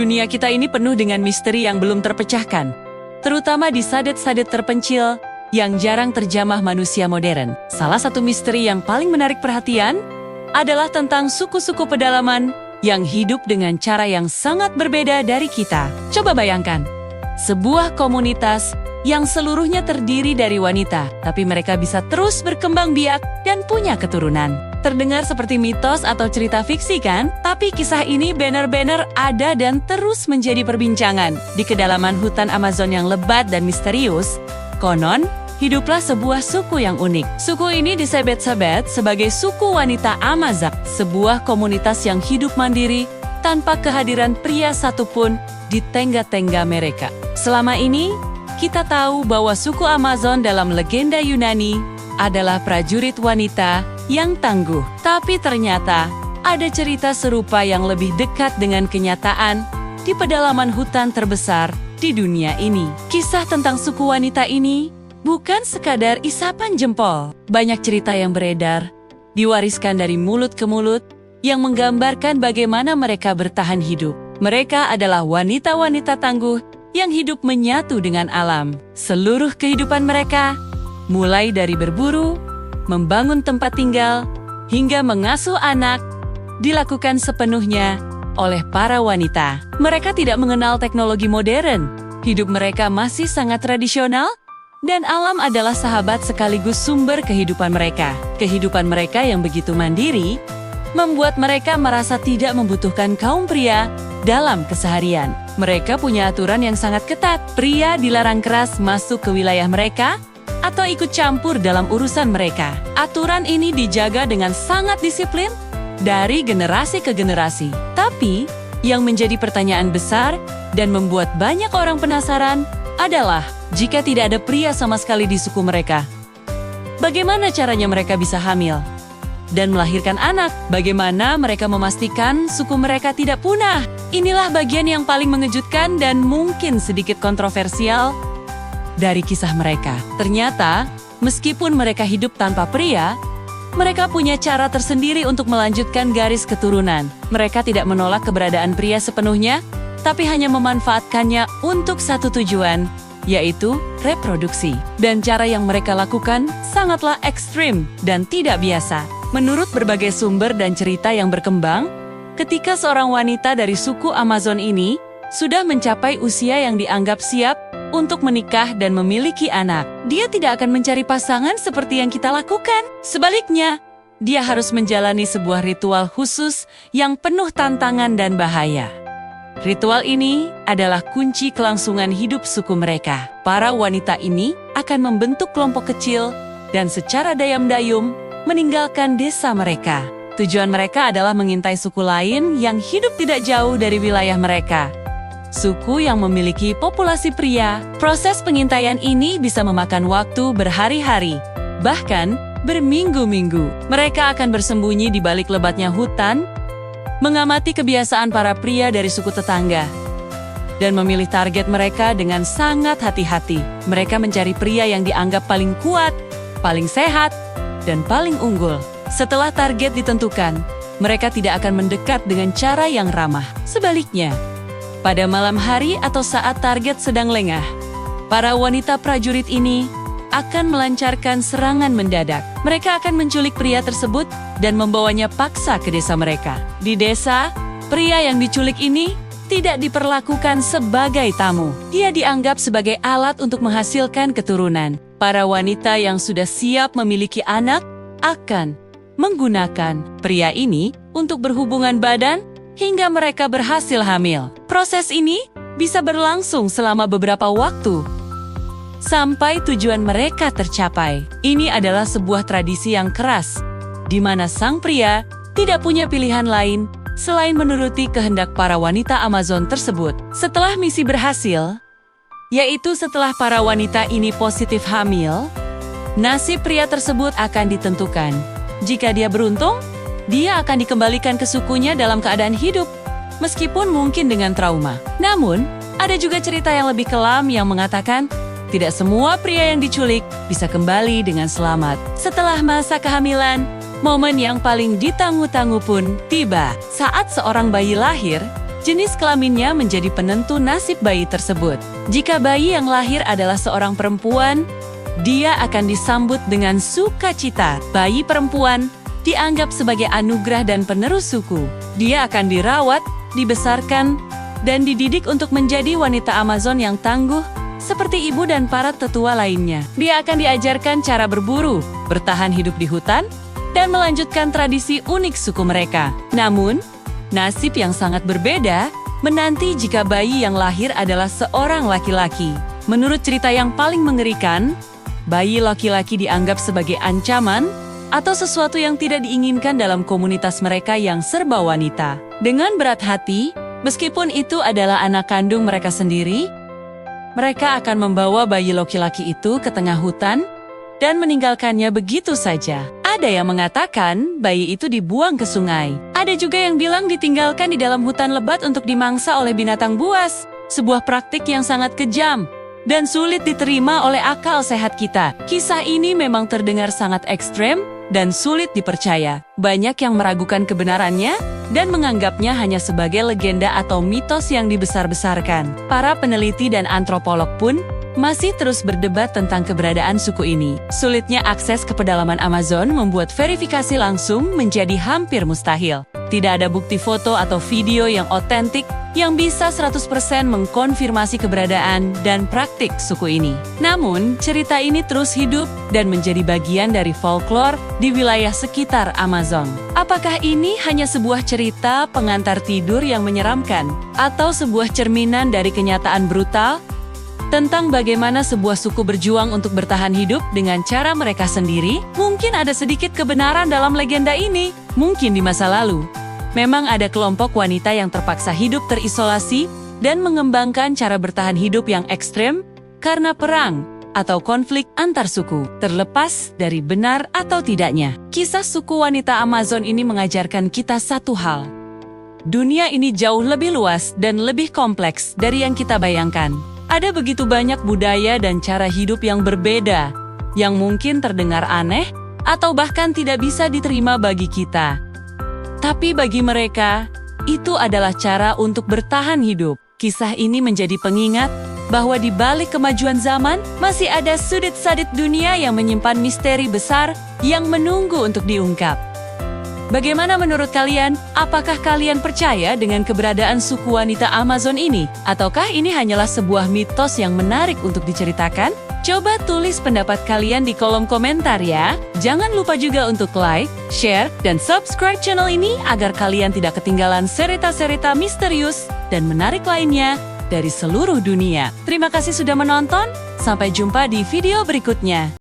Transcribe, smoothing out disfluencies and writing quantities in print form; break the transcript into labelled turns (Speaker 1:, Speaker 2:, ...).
Speaker 1: Dunia kita ini penuh dengan misteri yang belum terpecahkan, terutama di sadet-sadet terpencil yang jarang terjamah manusia modern. Salah satu misteri yang paling menarik perhatian adalah tentang suku-suku pedalaman yang hidup dengan cara yang sangat berbeda dari kita. Coba bayangkan, sebuah komunitas yang seluruhnya terdiri dari wanita, tapi mereka bisa terus berkembang biak dan punya keturunan. Terdengar seperti mitos atau cerita fiksi kan? Tapi kisah ini benar-benar ada dan terus menjadi perbincangan. Di kedalaman hutan Amazon yang lebat dan misterius, konon, hiduplah sebuah suku yang unik. Suku ini disebut-sebut sebagai suku wanita Amazak, sebuah komunitas yang hidup mandiri tanpa kehadiran pria satupun di tengga-tengga mereka. Selama ini, kita tahu bahwa suku Amazon dalam legenda Yunani adalah prajurit wanita yang tangguh. Tapi ternyata ada cerita serupa yang lebih dekat dengan kenyataan di pedalaman hutan terbesar di dunia ini. Kisah tentang suku wanita ini bukan sekadar isapan jempol. Banyak cerita yang beredar, diwariskan dari mulut ke mulut, yang menggambarkan bagaimana mereka bertahan hidup. Mereka adalah wanita-wanita tangguh yang hidup menyatu dengan alam. Seluruh kehidupan mereka, mulai dari berburu, membangun tempat tinggal, hingga mengasuh anak, dilakukan sepenuhnya oleh para wanita. Mereka tidak mengenal teknologi modern. Hidup mereka masih sangat tradisional, dan alam adalah sahabat sekaligus sumber kehidupan mereka. Kehidupan mereka yang begitu mandiri, membuat mereka merasa tidak membutuhkan kaum pria dalam keseharian. Mereka punya aturan yang sangat ketat. Pria dilarang keras masuk ke wilayah mereka, atau ikut campur dalam urusan mereka. Aturan ini dijaga dengan sangat disiplin dari generasi ke generasi. Tapi, yang menjadi pertanyaan besar dan membuat banyak orang penasaran adalah, jika tidak ada pria sama sekali di suku mereka, bagaimana caranya mereka bisa hamil dan melahirkan anak? Bagaimana mereka memastikan suku mereka tidak punah? Inilah bagian yang paling mengejutkan dan mungkin sedikit kontroversial dari kisah mereka. Ternyata, meskipun mereka hidup tanpa pria, mereka punya cara tersendiri untuk melanjutkan garis keturunan. Mereka tidak menolak keberadaan pria sepenuhnya, tapi hanya memanfaatkannya untuk satu tujuan, yaitu reproduksi. Dan cara yang mereka lakukan sangatlah ekstrim dan tidak biasa. Menurut berbagai sumber dan cerita yang berkembang, ketika seorang wanita dari suku Amazon ini sudah mencapai usia yang dianggap siap untuk menikah dan memiliki anak, dia tidak akan mencari pasangan seperti yang kita lakukan. Sebaliknya, dia harus menjalani sebuah ritual khusus yang penuh tantangan dan bahaya. Ritual ini adalah kunci kelangsungan hidup suku mereka. Para wanita ini akan membentuk kelompok kecil dan secara dayam-dayum meninggalkan desa mereka. Tujuan mereka adalah mengintai suku lain yang hidup tidak jauh dari wilayah mereka. Suku yang memiliki populasi pria. Proses pengintaian ini bisa memakan waktu berhari-hari, bahkan berminggu-minggu. Mereka akan bersembunyi di balik lebatnya hutan, mengamati kebiasaan para pria dari suku tetangga, dan memilih target mereka dengan sangat hati-hati. Mereka mencari pria yang dianggap paling kuat, paling sehat, dan paling unggul. Setelah target ditentukan, mereka tidak akan mendekat dengan cara yang ramah. Sebaliknya, pada malam hari atau saat target sedang lengah, para wanita prajurit ini akan melancarkan serangan mendadak. Mereka akan menculik pria tersebut dan membawanya paksa ke desa mereka. Di desa, pria yang diculik ini tidak diperlakukan sebagai tamu. Dia dianggap sebagai alat untuk menghasilkan keturunan. Para wanita yang sudah siap memiliki anak akan menggunakan pria ini untuk berhubungan badan hingga mereka berhasil hamil. Proses ini bisa berlangsung selama beberapa waktu, sampai tujuan mereka tercapai. Ini adalah sebuah tradisi yang keras, di mana sang pria tidak punya pilihan lain selain menuruti kehendak para wanita Amazon tersebut. Setelah misi berhasil, yaitu setelah para wanita ini positif hamil, nasib pria tersebut akan ditentukan. Jika dia beruntung, dia akan dikembalikan ke sukunya dalam keadaan hidup, meskipun mungkin dengan trauma. Namun, ada juga cerita yang lebih kelam yang mengatakan, tidak semua pria yang diculik bisa kembali dengan selamat. Setelah masa kehamilan, momen yang paling ditanggu-tanggu pun tiba. Saat seorang bayi lahir, Jenis kelaminnya menjadi penentu nasib bayi tersebut. Jika bayi yang lahir adalah seorang perempuan, dia akan disambut dengan sukacita. Bayi perempuan dianggap sebagai anugerah dan penerus suku. Dia akan dirawat, dibesarkan, dan dididik untuk menjadi wanita Amazon yang tangguh, seperti ibu dan para tetua lainnya. Dia akan diajarkan cara berburu, bertahan hidup di hutan, dan melanjutkan tradisi unik suku mereka. Namun, nasib yang sangat berbeda menanti jika bayi yang lahir adalah seorang laki-laki. Menurut cerita yang paling mengerikan, bayi laki-laki dianggap sebagai ancaman atau sesuatu yang tidak diinginkan dalam komunitas mereka yang serba wanita. Dengan berat hati, meskipun itu adalah anak kandung mereka sendiri, mereka akan membawa bayi laki-laki itu ke tengah hutan dan meninggalkannya begitu saja. Ada yang mengatakan bayi itu dibuang ke sungai. Ada juga yang bilang ditinggalkan di dalam hutan lebat untuk dimangsa oleh binatang buas. Sebuah praktik yang sangat kejam dan sulit diterima oleh akal sehat kita. Kisah ini memang terdengar sangat ekstrem dan sulit dipercaya. Banyak yang meragukan kebenarannya dan menganggapnya hanya sebagai legenda atau mitos yang dibesar-besarkan. Para peneliti dan antropolog pun masih terus berdebat tentang keberadaan suku ini. Sulitnya akses ke pedalaman Amazon membuat verifikasi langsung menjadi hampir mustahil. Tidak ada bukti foto atau video yang otentik yang bisa 100% mengkonfirmasi keberadaan dan praktik suku ini. Namun, cerita ini terus hidup dan menjadi bagian dari folklore di wilayah sekitar Amazon. Apakah ini hanya sebuah cerita pengantar tidur yang menyeramkan, atau sebuah cerminan dari kenyataan brutal tentang bagaimana sebuah suku berjuang untuk bertahan hidup dengan cara mereka sendiri? Mungkin ada sedikit kebenaran dalam legenda ini. Mungkin di masa lalu, memang ada kelompok wanita yang terpaksa hidup terisolasi dan mengembangkan cara bertahan hidup yang ekstrem karena perang atau konflik antar suku. Terlepas dari benar atau tidaknya, kisah suku wanita Amazon ini mengajarkan kita satu hal. Dunia ini jauh lebih luas dan lebih kompleks dari yang kita bayangkan. Ada begitu banyak budaya dan cara hidup yang berbeda, yang mungkin terdengar aneh atau bahkan tidak bisa diterima bagi kita. Tapi bagi mereka, itu adalah cara untuk bertahan hidup. Kisah ini menjadi pengingat bahwa di balik kemajuan zaman, masih ada sudut sadit dunia yang menyimpan misteri besar yang menunggu untuk diungkap. Bagaimana menurut kalian? Apakah kalian percaya dengan keberadaan suku wanita Amazon ini? Ataukah ini hanyalah sebuah mitos yang menarik untuk diceritakan? Coba tulis pendapat kalian di kolom komentar ya. Jangan lupa juga untuk like, share, dan subscribe channel ini agar kalian tidak ketinggalan cerita-cerita misterius dan menarik lainnya dari seluruh dunia. Terima kasih sudah menonton, sampai jumpa di video berikutnya.